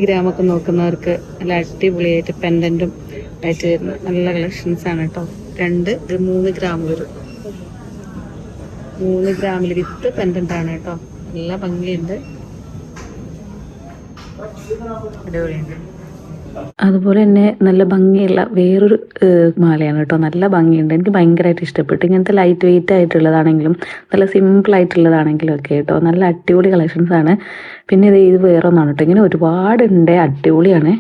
ഗ്രാമൊക്കെ നോക്കുന്നവർക്ക് നല്ല അടിപൊളിയായിട്ട് പെൻഡന്റും ആയിട്ട് വരുന്ന നല്ല കളക്ഷൻസ് ആണ് കേട്ടോ. ഇത് 3 ഗ്രാം വരും. 3 ഗ്രാമിൽ വിത്ത് പെൻഡന്റ് ആണ് കേട്ടോ. നല്ല ഭംഗിയുണ്ട്, അടിപൊളിയുണ്ട്. അതുപോലെ തന്നെ നല്ല ഭംഗിയുള്ള വേറൊരു മാലയാണ് കേട്ടോ. നല്ല ഭംഗിയുണ്ട്, എനിക്ക് ഭയങ്കരമായിട്ട് ഇഷ്ടപ്പെട്ടു. ഇങ്ങനത്തെ ലൈറ്റ് വെയിറ്റ് ആയിട്ടുള്ളതാണെങ്കിലും നല്ല സിമ്പിൾ ആയിട്ടുള്ളതാണെങ്കിലും ഒക്കെ കേട്ടോ നല്ല അടിപൊളി കളക്ഷൻസ് ആണ്. പിന്നെ ഇത് വേറെ ഒന്നാണ് കേട്ടോ, ഇങ്ങനെ ഒരുപാടുണ്ട്, അടിപൊളിയാണ്.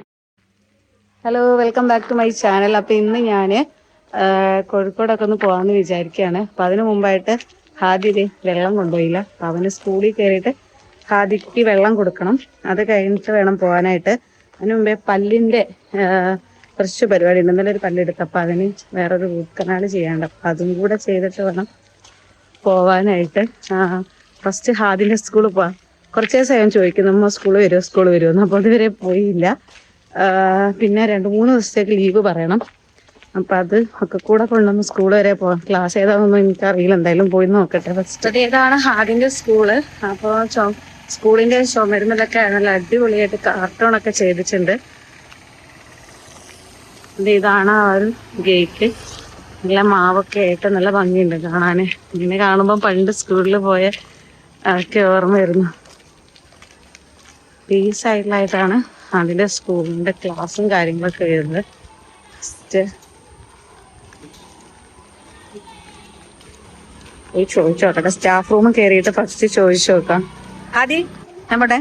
Hello, welcome back to my channel. അപ്പം ഇന്ന് ഞാൻ കോഴിക്കോടൊക്കെ ഒന്ന് പോകാമെന്ന് വിചാരിക്കുകയാണ്. അപ്പം അതിന് മുമ്പായിട്ട് ഹാദിയിൽ വെള്ളം കൊണ്ടുപോയില്ല. അപ്പം അവന് സ്കൂളിൽ കയറിയിട്ട് ഹാദിക്ക് വെള്ളം കൊടുക്കണം. അത് കഴിഞ്ഞിട്ട് വേണം പോകാനായിട്ട്. അതിന് മുമ്പേ പല്ലിൻ്റെ കുറച്ച് പരിപാടി ഉണ്ട്. ഇന്നലെ ഒരു പല്ലെടുത്ത്, അപ്പം അതിന് വേറൊരു റൂട്ട് കനാൽ ചെയ്യാണ്ട്. അപ്പം അതും കൂടെ ചെയ്തിട്ട് വേണം പോവാനായിട്ട്. ഫസ്റ്റ് ഹാദിൻ്റെ സ്കൂളിൽ പോവാം. കുറച്ച് ദിവസം ഞാൻ ചോദിക്കുന്നു, അമ്മ സ്കൂൾ വരുമോ. അപ്പോൾ അതുവരെ പോയില്ല. പിന്നെ 2-3 ദിവസത്തേക്ക് ലീവ് പറയണം. അപ്പം അത് ഒക്കെ കൂടെ കൊണ്ടുവന്ന് സ്കൂൾ വരെ പോകാം. ക്ലാസ് ഏതാണെന്നൊന്നും എനിക്കറിയില്ല, എന്തായാലും പോയി നോക്കട്ടെ. ഫസ്റ്റ് ഏതാണ് ഹാദിൻ്റെ സ്കൂള്. അപ്പോൾ സ്കൂളിൻ്റെ ചുമരുമലൊക്കെ നല്ല അടിപൊളിയായിട്ട് കാർട്ടൂണൊക്കെ ചെയ്തിട്ടുണ്ട്. ഇതാണ് ആ ഒരു ഗേറ്റ്. നല്ല മാവൊക്കെ ആയിട്ട് നല്ല ഭംഗിയുണ്ട് കാണാൻ. ഇങ്ങനെ കാണുമ്പോൾ പണ്ട് സ്കൂളിൽ പോയ ഒക്കെ ഓർമ്മ വരുന്നു. ഈ സൈഡിലായിട്ടാണ് അതിൻ്റെ സ്കൂളിൻ്റെ ക്ലാസ്സും കാര്യങ്ങളൊക്കെ വരുന്നത്. ഫസ്റ്റ് പോയി ചോദിച്ചോട്ടെ, സ്റ്റാഫ് റൂം കയറിയിട്ട് ഫസ്റ്റ് ചോദിച്ചു നോക്കാം. ഹാദി നമ്മുടെ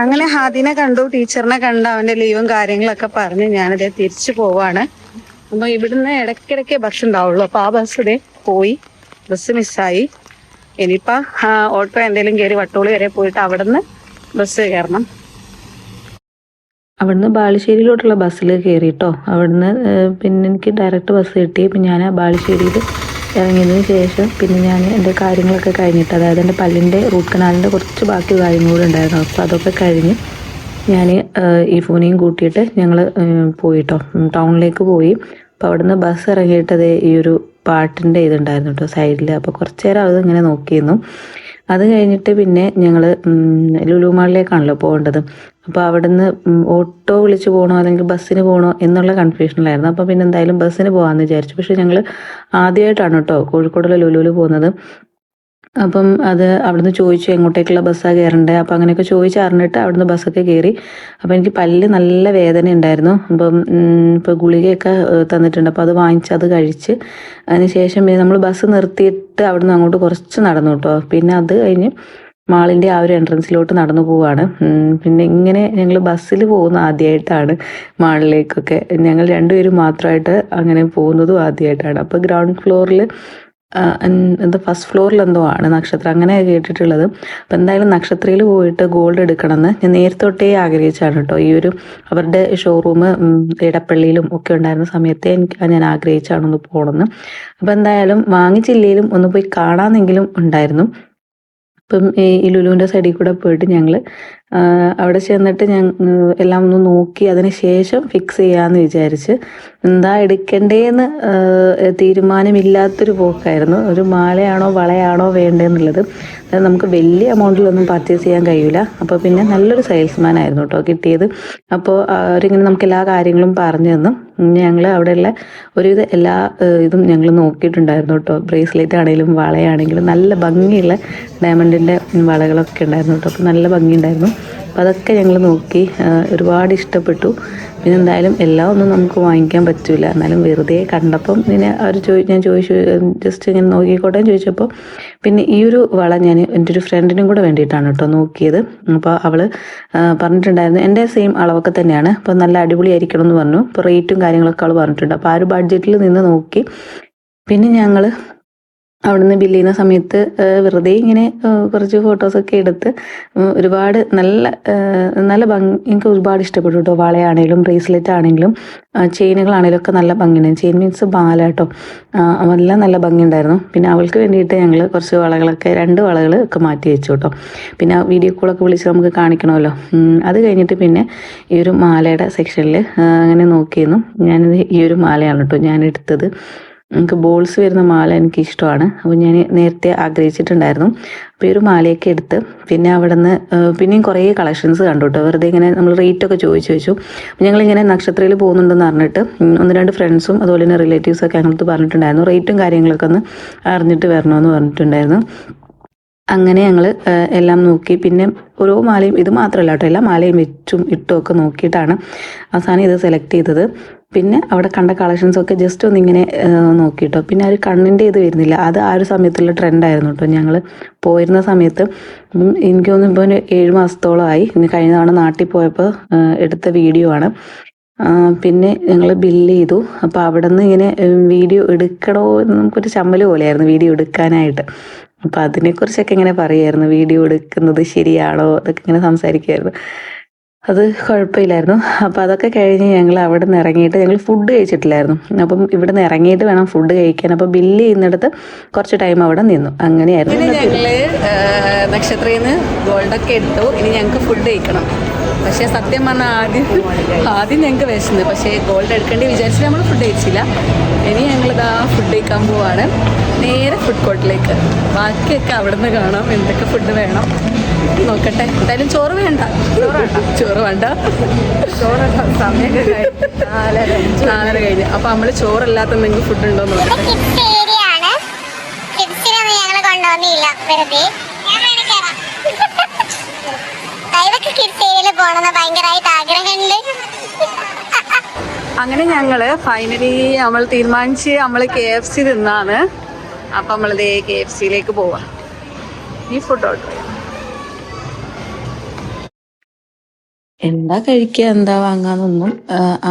അങ്ങനെ ഹാദിനെ കണ്ടു, ടീച്ചറിനെ കണ്ടു, അവന്റെ ലീവും കാര്യങ്ങളൊക്കെ പറഞ്ഞ് ഞാനിതേ തിരിച്ചു പോവാണ്. അപ്പൊ ഇവിടുന്ന് ഇടയ്ക്കിടയ്ക്ക് ബസ് ഉണ്ടാവുള്ളൂ. അപ്പൊ ആ ബസ് ഇതേ പോയി, ബസ് മിസ്സായി. ഇനിയിപ്പോ ഓട്ടോ എന്തെങ്കിലും കയറി വട്ടോളി വരെ പോയിട്ട് അവിടുന്ന് ബസ് കയറണം. അവിടുന്ന് ബാലുശ്ശേരിയിലോട്ടുള്ള ബസ്സിൽ കയറിയിട്ടോ. അവിടുന്ന് പിന്നെ എനിക്ക് ഡയറക്റ്റ് ബസ് കിട്ടി. പിന്നെ ഞാൻ ബാലുശ്ശേരിയിൽ ഇറങ്ങിയതിന് ശേഷം പിന്നെ ഞാൻ എൻ്റെ കാര്യങ്ങളൊക്കെ കഴിഞ്ഞിട്ട്, അതായത് എൻ്റെ പല്ലിൻ്റെ റൂട്ട് കനാലിൻ്റെ കുറച്ച് ബാക്കി കാര്യങ്ങളും ഉണ്ടായിരുന്നു. അപ്പോൾ അതൊക്കെ കഴിഞ്ഞ് ഞാൻ ഈഫോനെയും കൂട്ടിയിട്ട് ഞങ്ങൾ പോയിട്ടോ, ടൗണിലേക്ക് പോയി. അപ്പോൾ അവിടുന്ന് ബസ് ഇറങ്ങിയിട്ട് ഈ ഒരു പാട്ടിൻ്റെ ഇതുണ്ടായിരുന്നു കേട്ടോ സൈഡിൽ. അപ്പോൾ കുറച്ച് നേരം അത് ഇങ്ങനെ നോക്കിയിരുന്നു. അത് കഴിഞ്ഞിട്ട് പിന്നെ ഞങ്ങൾ ലുലു മാളിലേക്കാണല്ലോ പോകേണ്ടത്. അപ്പോൾ അവിടുന്ന് ഓട്ടോ വിളിച്ച് പോകണോ അല്ലെങ്കിൽ ബസ്സിന് പോകണോ എന്നുള്ള കൺഫ്യൂഷനിലായിരുന്നു. അപ്പോൾ പിന്നെ എന്തായാലും ബസ്സിന് പോകാമെന്ന് വിചാരിച്ചു. പക്ഷേ ഞങ്ങൾ ആദ്യമായിട്ടാണ് കേട്ടോ കോഴിക്കോടുള്ള ലുലുവിൽ പോകുന്നത്. അപ്പം അത് അവിടുന്ന് ചോദിച്ചു എങ്ങോട്ടേക്കുള്ള ബസ്സാണ് കയറേണ്ടത്. അപ്പം അങ്ങനെയൊക്കെ ചോദിച്ചറിഞ്ഞിട്ട് അവിടുന്ന് ബസ്സൊക്കെ കയറി. അപ്പോൾ എനിക്ക് പല്ല് നല്ല വേദന ഉണ്ടായിരുന്നു. അപ്പം ഇപ്പോൾ ഗുളികയൊക്കെ തന്നിട്ടുണ്ട്. അപ്പോൾ അത് വാങ്ങിച്ച് അത് കഴിച്ച് അതിന് ശേഷം പിന്നെ നമ്മൾ ബസ് നിർത്തിയിട്ട് അവിടുന്ന് അങ്ങോട്ട് കുറച്ച് നടന്നു കേട്ടോ. പിന്നെ അത് കഴിഞ്ഞ് മാളിൻ്റെ ആ ഒരു എൻട്രൻസിലോട്ട് നടന്നു പോവാണ്. പിന്നെ ഇങ്ങനെ ഞങ്ങൾ ബസ്സിൽ പോകുന്ന ആദ്യമായിട്ടാണ് മാളിലേക്കൊക്കെ. ഞങ്ങൾ രണ്ടുപേരും മാത്രമായിട്ട് അങ്ങനെ പോകുന്നതും ആദ്യമായിട്ടാണ്. അപ്പോൾ ഗ്രൗണ്ട് ഫ്ലോറിൽ എന്താ ഫസ്റ്റ് ഫ്ലോറിൽ എന്തോ ആണ് നക്ഷത്രം, അങ്ങനെ കേട്ടിട്ടുള്ളത്. അപ്പം എന്തായാലും നക്ഷത്രയിൽ പോയിട്ട് ഗോൾഡ് എടുക്കണമെന്ന് ഞാൻ നേരത്തെ തൊട്ടേ ആഗ്രഹിച്ചാണ് കേട്ടോ. ഈ ഒരു അവരുടെ ഷോറൂം ഇടപ്പള്ളിയിലും ഒക്കെ ഉണ്ടായിരുന്ന സമയത്തെ ഞാൻ ആഗ്രഹിച്ചാണ് ഒന്ന് പോകണമെന്ന്. അപ്പം എന്തായാലും വാങ്ങിച്ചില്ലെങ്കിലും ഒന്ന് പോയി കാണാമെന്നെങ്കിലും ഉണ്ടായിരുന്നു. അപ്പം ഈ ലുലുവിൻ്റെ സൈഡിൽ കൂടെ പോയിട്ട് ഞങ്ങൾ അവിടെ ചെന്നിട്ട് എല്ലാം ഒന്ന് നോക്കി അതിന് ശേഷം ഫിക്സ് ചെയ്യാമെന്ന് വിചാരിച്ച്. എന്താ എടുക്കണ്ടേന്ന് തീരുമാനമില്ലാത്തൊരു പോക്കായിരുന്നു. ഒരു മാലയാണോ വളയാണോ വേണ്ടതെന്നുള്ളത്. അത് നമുക്ക് വലിയ എമൗണ്ടിലൊന്നും പർച്ചേസ് ചെയ്യാൻ കഴിയില്ല. അപ്പോൾ പിന്നെ നല്ലൊരു സെയിൽസ്മാൻ ആയിരുന്നു കേട്ടോ കിട്ടിയത്. അപ്പോൾ അവരിങ്ങനെ നമുക്ക് എല്ലാ കാര്യങ്ങളും പറഞ്ഞു തന്നു. ഞങ്ങൾ അവിടെയുള്ള ഒരുവിധ എല്ലാ ഇതും ഞങ്ങൾ നോക്കിയിട്ടുണ്ടായിരുന്നു കേട്ടോ. ബ്രേസ്ലെറ്റ് ആണെങ്കിലും വളയാണെങ്കിലും നല്ല ഭംഗിയുള്ള ഡയമണ്ടിൻ്റെ വളകളൊക്കെ ഉണ്ടായിരുന്നു കേട്ടോ. അപ്പോൾ നല്ല ഭംഗിയുണ്ടായിരുന്നു. അപ്പോൾ അതൊക്കെ ഞങ്ങൾ നോക്കി, ഒരുപാട് ഇഷ്ടപ്പെട്ടു. പിന്നെ എന്തായാലും എല്ലാം ഒന്നും നമുക്ക് വാങ്ങിക്കാൻ പറ്റില്ല. എന്നാലും വെറുതെ കണ്ടപ്പം പിന്നെ അവർ ഞാൻ ചോദിച്ചു, ജസ്റ്റ് ഇങ്ങനെ നോക്കിക്കോട്ടെ ചോദിച്ചപ്പോൾ പിന്നെ ഈ ഒരു വള ഞാൻ എൻ്റെ ഒരു ഫ്രണ്ടിനും കൂടെ വേണ്ടിയിട്ടാണ് കേട്ടോ നോക്കിയത്. അപ്പോൾ അവൾ പറഞ്ഞിട്ടുണ്ടായിരുന്നു എൻ്റെ സെയിം അളവൊക്കെ തന്നെയാണ്, അപ്പോൾ നല്ല അടിപൊളിയായിരിക്കണം എന്ന് പറഞ്ഞു. അപ്പോൾ റേറ്റും കാര്യങ്ങളൊക്കെ അവൾ പറഞ്ഞിട്ടുണ്ട്. അപ്പോൾ ആ ഒരു ബഡ്ജറ്റിൽ നിന്ന് നോക്കി പിന്നെ ഞങ്ങൾ അവിടുന്ന് ബില്ല് ചെയ്യുന്ന സമയത്ത് വെറുതെ ഇങ്ങനെ കുറച്ച് ഫോട്ടോസൊക്കെ എടുത്ത് ഒരുപാട് നല്ല ഭംഗി, എനിക്ക് ഒരുപാട് ഇഷ്ടപ്പെട്ടു കേട്ടോ. വളയാണെങ്കിലും ബ്രേസ്ലെറ്റ് ആണെങ്കിലും ചെയിനുകളാണെങ്കിലും ഒക്കെ നല്ല ഭംഗിയുണ്ടായിരുന്നു. ചെയിൻ മീൻസ് ബാല കേട്ടോ, എല്ലാം നല്ല ഭംഗിയുണ്ടായിരുന്നു. പിന്നെ അവൾക്ക് വേണ്ടിയിട്ട് ഞങ്ങൾ കുറച്ച് വളകളൊക്കെ 2 വളകൾ ഒക്കെ മാറ്റി വെച്ചു കേട്ടോ. പിന്നെ വീഡിയോ കോളൊക്കെ വിളിച്ച് നമുക്ക് കാണിക്കണമല്ലോ. അത് കഴിഞ്ഞിട്ട് പിന്നെ ഈ ഒരു മാലയുടെ സെക്ഷനിൽ അങ്ങനെ നോക്കിയിരുന്നു. ഞാനിത് ഈ ഒരു മാലയാണ് കേട്ടോ ഞാൻ എടുത്തത്. എനിക്ക് ബോൾസ് വരുന്ന മാല എനിക്കിഷ്ടമാണ്. അപ്പോൾ ഞാൻ നേരത്തെ ആഗ്രഹിച്ചിട്ടുണ്ടായിരുന്നു. അപ്പോൾ ഈ ഒരു മാലയൊക്കെ എടുത്ത് പിന്നെ അവിടെ നിന്ന് പിന്നെയും കുറേ കളക്ഷൻസ് കണ്ടു കേട്ടോ. വെറുതെ ഇങ്ങനെ നമ്മൾ റേറ്റൊക്കെ ചോദിച്ചു വെച്ചു. അപ്പോൾ ഞങ്ങളിങ്ങനെ നക്ഷത്രയിൽ പോകുന്നുണ്ടെന്ന് പറഞ്ഞിട്ട് 1-2 ഫ്രണ്ട്സും അതുപോലെ തന്നെ റിലേറ്റീവ്സൊക്കെ ഞങ്ങൾക്ക് പറഞ്ഞിട്ടുണ്ടായിരുന്നു. റേറ്റും കാര്യങ്ങളൊക്കെ ഒന്ന് അറിഞ്ഞിട്ട് വരണമെന്ന് പറഞ്ഞിട്ടുണ്ടായിരുന്നു. അങ്ങനെ ഞങ്ങൾ എല്ലാം നോക്കി. പിന്നെ ഓരോ മാലയും ഇത് മാത്രമല്ല കേട്ടോ, എല്ലാ മാലയും വെച്ചും ഇട്ടും ഒക്കെ നോക്കിയിട്ടാണ് അവസാനം ഇത് സെലക്ട് ചെയ്തത്. പിന്നെ അവിടെ കണ്ട കളക്ഷൻസൊക്കെ ജസ്റ്റ് ഒന്നിങ്ങനെ നോക്കിയിട്ടോ. പിന്നെ ആ ഒരു കണ്ണിൻ്റെ ഇത് വരുന്നില്ല, അത് ആ ഒരു സമയത്തുള്ള ട്രെൻഡായിരുന്നു കേട്ടോ. ഞങ്ങൾ പോയിരുന്ന സമയത്ത് എനിക്ക് തോന്നുന്നു ഇപ്പോൾ 7 മാസത്തോളമായി. ഇനി കഴിഞ്ഞ തവണ നാട്ടിൽ പോയപ്പോൾ എടുത്ത വീഡിയോ ആണ്. പിന്നെ ഞങ്ങൾ ബില്ല് ചെയ്തു. അപ്പോൾ അവിടെ നിന്ന് ഇങ്ങനെ വീഡിയോ എടുക്കണോ എന്ന് നമുക്കൊരു ചമ്മൽ പോലെയായിരുന്നു വീഡിയോ എടുക്കാനായിട്ട്. അപ്പോൾ അതിനെക്കുറിച്ചൊക്കെ ഇങ്ങനെ പറയുമായിരുന്നു, വീഡിയോ എടുക്കുന്നത് ശരിയാണോ അതൊക്കെ ഇങ്ങനെ സംസാരിക്കുമായിരുന്നു. അത് കുഴപ്പമില്ലായിരുന്നു. അപ്പോൾ അതൊക്കെ കഴിഞ്ഞ് ഞങ്ങൾ അവിടെ നിന്ന് ഇറങ്ങിയിട്ട് ഞങ്ങൾ ഫുഡ് കഴിച്ചിട്ടില്ലായിരുന്നു. അപ്പം ഇവിടെ നിന്ന് ഇറങ്ങിയിട്ട് വേണം ഫുഡ് കഴിക്കാൻ. അപ്പോൾ ബില്ല് ചെയ്യുന്നിടത്ത് കുറച്ച് ടൈം അവിടെ നിന്നു. അങ്ങനെയായിരുന്നു. ഞങ്ങൾ നക്ഷത്രയിൽ നിന്ന് ഗോൾഡൊക്കെ എടുത്തു. ഇനി ഞങ്ങൾക്ക് ഫുഡ് കഴിക്കണം. പക്ഷേ സത്യം പറഞ്ഞാൽ ആദ്യം ഞങ്ങൾക്ക് വിശന്നു. പക്ഷേ ഗോൾഡ് എടുക്കേണ്ടി വിചാരിച്ചിട്ട് നമ്മൾ ഫുഡ് കഴിച്ചില്ല. ഇനി ഞങ്ങളിതാ ഫുഡ് കഴിക്കാൻ പോവാണ്, നേരെ ഫുഡ് കോർട്ടിലേക്ക്. ബാക്കിയൊക്കെ അവിടെ നിന്ന് കാണാം എന്തൊക്കെ ഫുഡ് വേണം നോക്കട്ടെ. എന്തായാലും ചോറ് വേണ്ട. സമയമൊക്കെ കഴിഞ്ഞു, 4:30 കഴിഞ്ഞു. അപ്പൊ നമ്മള് ചോറില്ലാത്ത എന്തെങ്കിലും ഫുഡ് ഉണ്ടോ നോക്കട്ടെ. അങ്ങനെ ഞങ്ങള് ഫൈനലി നമ്മൾ തീരുമാനിച്ച് നമ്മള് KFC തിന്നാണ്. അപ്പൊ നമ്മളിത് KFCയിലേക്ക് പോവാ. ഈ ഫുഡ് ഓർഡർ ചെയ്യാം. എന്താ കഴിക്കുക എന്താ വാങ്ങാന്നൊന്നും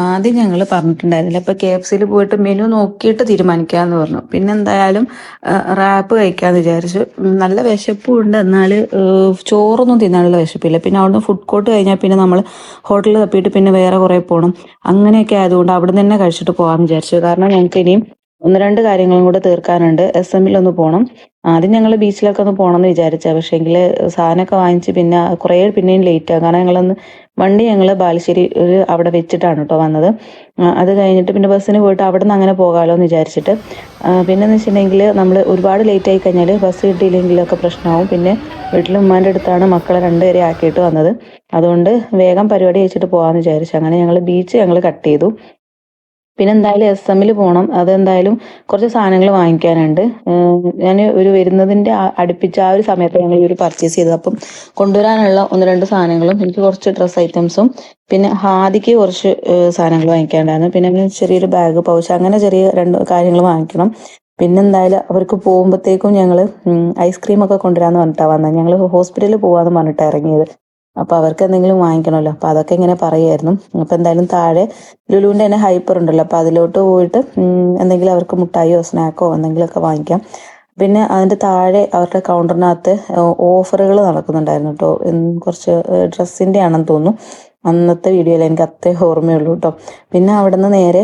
ആദ്യം ഞങ്ങൾ പറഞ്ഞിട്ടുണ്ടായിരുന്നില്ല. അപ്പോൾ KFCയിൽ പോയിട്ട് മെനു നോക്കിയിട്ട് തീരുമാനിക്കാമെന്ന് പറഞ്ഞു. പിന്നെ എന്തായാലും റാപ്പ് കഴിക്കാമെന്ന് വിചാരിച്ചു. നല്ല വിശപ്പും ഉണ്ട്, എന്നാൽ ചോറൊന്നും തിന്നാനുള്ള വിശപ്പില്ല. പിന്നെ അവിടുന്ന് ഫുഡ് കോർട്ട് കഴിഞ്ഞാൽ പിന്നെ നമ്മൾ ഹോട്ടലിൽ തപ്പിയിട്ട് പിന്നെ വേറെ കുറേ പോകണം. അങ്ങനെയൊക്കെ ആയതുകൊണ്ട് അവിടെ നിന്ന് തന്നെ കഴിച്ചിട്ട് പോകാമെന്ന് വിചാരിച്ചു. കാരണം ഞങ്ങൾക്ക് ഇനിയും 1-2 കാര്യങ്ങളും കൂടെ തീർക്കാനുണ്ട്. SM-ലൊന്ന് പോകണം. ആദ്യം ഞങ്ങൾ ബീച്ചിലൊക്കെ ഒന്ന് പോകണമെന്ന് വിചാരിച്ചാൽ, പക്ഷേങ്കിൽ സാധനമൊക്കെ വാങ്ങിച്ച് പിന്നെ കുറേ പിന്നെയും ലേറ്റാകും. കാരണം ഞങ്ങളൊന്ന് വണ്ടി ഞങ്ങൾ ബാലുശ്ശേരി അവിടെ വെച്ചിട്ടാണ് കേട്ടോ വന്നത്. അത് കഴിഞ്ഞിട്ട് പിന്നെ ബസ്സിന് പോയിട്ട് അവിടെ നിന്ന് അങ്ങനെ പോകാമല്ലോ എന്ന് വിചാരിച്ചിട്ട്. പിന്നെന്ന് വെച്ചിട്ടുണ്ടെങ്കിൽ നമ്മൾ ഒരുപാട് ലേറ്റ് ആയി കഴിഞ്ഞാൽ ബസ് കിട്ടിയില്ലെങ്കിലൊക്കെ പ്രശ്നമാവും. പിന്നെ വീട്ടിൽ ഉമ്മാൻ്റെ അടുത്താണ് മക്കളെ 2 പേരെ ആക്കിയിട്ട് വന്നത്. അതുകൊണ്ട് വേഗം പരിപാടി കഴിച്ചിട്ട് പോകാമെന്ന് വിചാരിച്ചു. അങ്ങനെ ഞങ്ങൾ ബീച്ച് കട്ട് ചെയ്തു. പിന്നെ എന്തായാലും SM-ൽ പോകണം. അതെന്തായാലും കുറച്ച് സാധനങ്ങൾ വാങ്ങിക്കാനുണ്ട്. ഞാൻ ഒരു വരുന്നതിൻ്റെ അടുപ്പിച്ച ആ ഒരു സമയത്ത് ഞങ്ങൾ ഈ ഒരു പർച്ചേസ് ചെയ്തത്. അപ്പം കൊണ്ടുവരാനുള്ള 1-2 സാധനങ്ങളും എനിക്ക് കുറച്ച് ഡ്രസ്സ് ഐറ്റംസും പിന്നെ ഹാദിക്ക് കുറച്ച് സാധനങ്ങൾ വാങ്ങിക്കാനുണ്ടായിരുന്നു. പിന്നെ ചെറിയൊരു ബാഗ് പൗച്ച് അങ്ങനെ ചെറിയ 2 കാര്യങ്ങൾ വാങ്ങിക്കണം. പിന്നെ എന്തായാലും അവർക്ക് പോകുമ്പോഴത്തേക്കും ഞങ്ങൾ ഐസ്ക്രീമൊക്കെ കൊണ്ടുവരാമെന്ന് പറഞ്ഞിട്ടാണ് വന്നത്. ഞങ്ങൾ ഹോസ്പിറ്റലിൽ പോകാമെന്ന് പറഞ്ഞിട്ടാണ് ഇറങ്ങിയത്. അപ്പോൾ അവർക്ക് എന്തെങ്കിലും വാങ്ങിക്കണമല്ലോ. അപ്പോൾ അതൊക്കെ ഇങ്ങനെ പറയുമായിരുന്നു. അപ്പോൾ എന്തായാലും താഴെ ലുലുവിൻ്റെ തന്നെ ഹൈപ്പർ ഉണ്ടല്ലോ, അപ്പോൾ അതിലോട്ട് പോയിട്ട് എന്തെങ്കിലും അവർക്ക് മുട്ടായിയോ സ്നാക്കോ എന്തെങ്കിലുമൊക്കെ വാങ്ങിക്കാം. പിന്നെ അതിൻ്റെ താഴെ അവരുടെ കൗണ്ടറിനകത്ത് ഓഫറുകൾ നടക്കുന്നുണ്ടായിരുന്നു കേട്ടോ. കുറച്ച് ഡ്രസ്സിൻ്റെ ആണെന്ന് തോന്നുന്നു. അന്നത്തെ വീഡിയോയിൽ എനിക്ക് അത്രേ ഓർമ്മയുള്ളൂ കേട്ടോ. പിന്നെ അവിടെ നിന്ന് നേരെ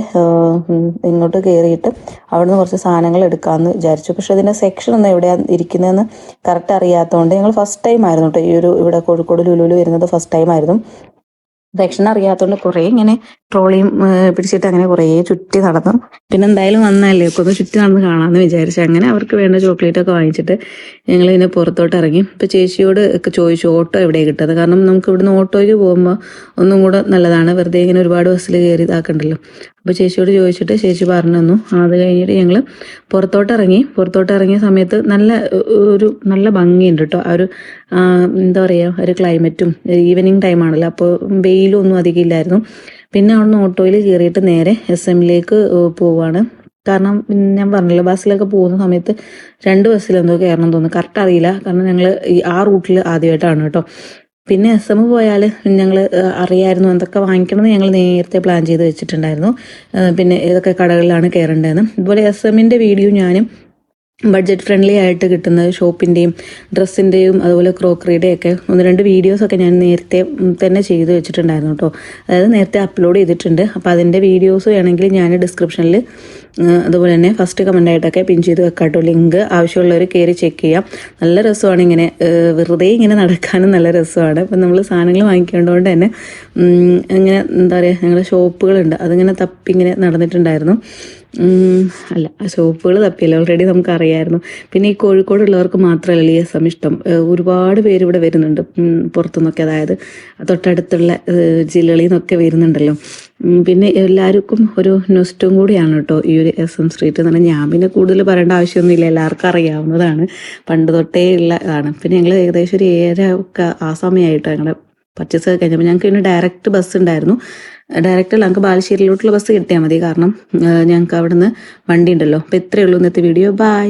ഇങ്ങോട്ട് കയറിയിട്ട് അവിടെ നിന്ന് കുറച്ച് സാധനങ്ങൾ എടുക്കാമെന്ന് വിചാരിച്ചു. പക്ഷെ അതിൻ്റെ സെക്ഷൻ ഒന്നും എവിടെയാണ് ഇരിക്കുന്നതെന്ന് കറക്റ്റ് അറിയാത്തതുകൊണ്ട് ഞങ്ങൾ ഫസ്റ്റ് ടൈം ആയിരുന്നു കേട്ടോ ഈ ഒരു ഇവിടെ കോഴിക്കോട് ലുലുവിൽ വരുന്നത്. ഫസ്റ്റ് ടൈം ആയിരുന്നു. സെക്ഷൻ അറിയാത്തതുകൊണ്ട് കുറേ ഇങ്ങനെ ട്രോളിയും പിടിച്ചിട്ട് അങ്ങനെ കുറേ ചുറ്റി നടന്നു. പിന്നെ എന്തായാലും വന്നല്ലേ ഒക്കെ ഒന്ന് ചുറ്റി നടന്ന് കാണാമെന്ന് വിചാരിച്ചു. അങ്ങനെ അവർക്ക് വേണ്ട ചോക്ലേറ്റ് ഒക്കെ വാങ്ങിച്ചിട്ട് ഞങ്ങൾ ഇതിനെ പുറത്തോട്ട് ഇറങ്ങി. ഇപ്പോൾ ചേച്ചിയോട് ഒക്കെ ചോദിച്ചു ഓട്ടോ എവിടെയാണ് കിട്ടുന്നത്. കാരണം നമുക്ക് ഇവിടുന്ന് ഓട്ടോയ്ക്ക് പോകുമ്പോൾ ഒന്നും കൂടെ നല്ലതാണ്, വെറുതെ ഇങ്ങനെ ഒരുപാട് ബസ്സിൽ കയറി ഇതാക്കണ്ടല്ലോ. അപ്പോൾ ചേച്ചിയോട് ചോദിച്ചിട്ട് ചേച്ചി പറഞ്ഞു തന്നു. അത് കഴിഞ്ഞിട്ട് ഞങ്ങൾ പുറത്തോട്ടിറങ്ങിയ സമയത്ത് നല്ല ഭംഗിയുണ്ട് കേട്ടോ. ആ ഒരു എന്താ പറയുക, ഒരു ക്ലൈമറ്റും ഈവനിങ് ടൈമാണല്ലോ, അപ്പോൾ വെയിലും ഒന്നും അധികം ഇല്ലായിരുന്നു. പിന്നെ അവിടുന്ന് ഓട്ടോയിൽ കയറിയിട്ട് നേരെ SM-ലേക്ക് പോവാണ്. കാരണം ഞാൻ പറഞ്ഞല്ലോ ബസ്സിലൊക്കെ പോകുന്ന സമയത്ത് 2 ബസ്സിലെന്തോ കയറണം തോന്നുന്നു, കറക്റ്റ് അറിയില്ല. കാരണം ഞങ്ങൾ ആ റൂട്ടിൽ ആദ്യമായിട്ടാണ് കേട്ടോ. പിന്നെ SM പോയാൽ ഞങ്ങൾ അറിയായിരുന്നു എന്തൊക്കെ വാങ്ങിക്കണമെന്ന് ഞങ്ങൾ നേരത്തെ പ്ലാൻ ചെയ്ത് വെച്ചിട്ടുണ്ടായിരുന്നു. പിന്നെ ഏതൊക്കെ കടകളിലാണ് കയറേണ്ടതെന്ന്. ഇതുപോലെ SM-ൻ്റെ വീഡിയോ ഞാനും ബഡ്ജറ്റ് ഫ്രണ്ട്ലി ആയിട്ട് കിട്ടുന്ന ഷോപ്പിൻ്റെയും ഡ്രസ്സിൻ്റെയും അതുപോലെ ക്രോക്കറിയുടെയൊക്കെ 1-2 വീഡിയോസൊക്കെ ഞാൻ നേരത്തെ തന്നെ ചെയ്ത് വെച്ചിട്ടുണ്ടായിരുന്നു കേട്ടോ. അതായത് നേരത്തെ അപ്ലോഡ് ചെയ്തിട്ടുണ്ട്. അപ്പോൾ അതിൻ്റെ വീഡിയോസ് വേണമെങ്കിൽ ഞാൻ ഡിസ്ക്രിപ്ഷനിൽ അതുപോലെ തന്നെ ഫസ്റ്റ് കമൻ്റായിട്ടൊക്കെ പിൻ ചെയ്ത് വെക്കാം കേട്ടോ. ലിങ്ക് ആവശ്യമുള്ളവർ കയറി ചെക്ക് ചെയ്യാം. നല്ല രസമാണ് ഇങ്ങനെ വെറുതെ ഇങ്ങനെ നടക്കാനും നല്ല രസമാണ്. അപ്പം നമ്മൾ സാധനങ്ങൾ വാങ്ങിക്കേണ്ടതുകൊണ്ട് തന്നെ ഇങ്ങനെ എന്താ പറയുക, ഞങ്ങളുടെ ഷോപ്പുകളുണ്ട് അതിങ്ങനെ തപ്പിങ്ങനെ നടന്നിട്ടുണ്ടായിരുന്നു. അല്ല, ഷോപ്പുകൾ തപ്പിയല്ലോ, ഓൾറെഡി നമുക്കറിയായിരുന്നു. പിന്നെ ഈ കോഴിക്കോടുള്ളവർക്ക് മാത്രമല്ല ഈ എസ് എം ഇഷ്ടം, ഒരുപാട് പേര് ഇവിടെ വരുന്നുണ്ട് പുറത്തുനിന്നൊക്കെ, അതായത് തൊട്ടടുത്തുള്ള ജില്ലകളിൽ നിന്നൊക്കെ വരുന്നുണ്ടല്ലോ. പിന്നെ എല്ലാവർക്കും ഒരു നൊസ്റ്റും കൂടിയാണ് കേട്ടോ ഈ ഒരു എസ് എം സ്ട്രീറ്റ് എന്ന് പറഞ്ഞാൽ. ഞാൻ പിന്നെ കൂടുതൽ പറയേണ്ട ആവശ്യമൊന്നുമില്ല, എല്ലാവർക്കും അറിയാവുന്നതാണ്, പണ്ട് തൊട്ടേ ഉള്ള ഇതാണ്. പിന്നെ ഞങ്ങൾ ഏകദേശം ഒരു 7 ഒക്കെ ആ സമയമായിട്ടോ ഞങ്ങളുടെ പർച്ചേസ് ഒക്കെ കഴിഞ്ഞപ്പോൾ ഞങ്ങൾക്ക് ഇനി ഡയറക്റ്റ് ബസ് ഉണ്ടായിരുന്നു. ഡയറക്റ്റ് അല്ല, ഞങ്ങൾക്ക് ബാലുശ്ശേരിയിലോട്ടുള്ള ബസ് കിട്ടിയാൽ മതി, കാരണം ഞങ്ങൾക്ക് അവിടെ നിന്ന് വണ്ടി ഉണ്ടല്ലോ. അപ്പോൾ ഇത്രയേ ഉള്ളൂ ഇന്നത്തെ വീഡിയോ. ബൈ.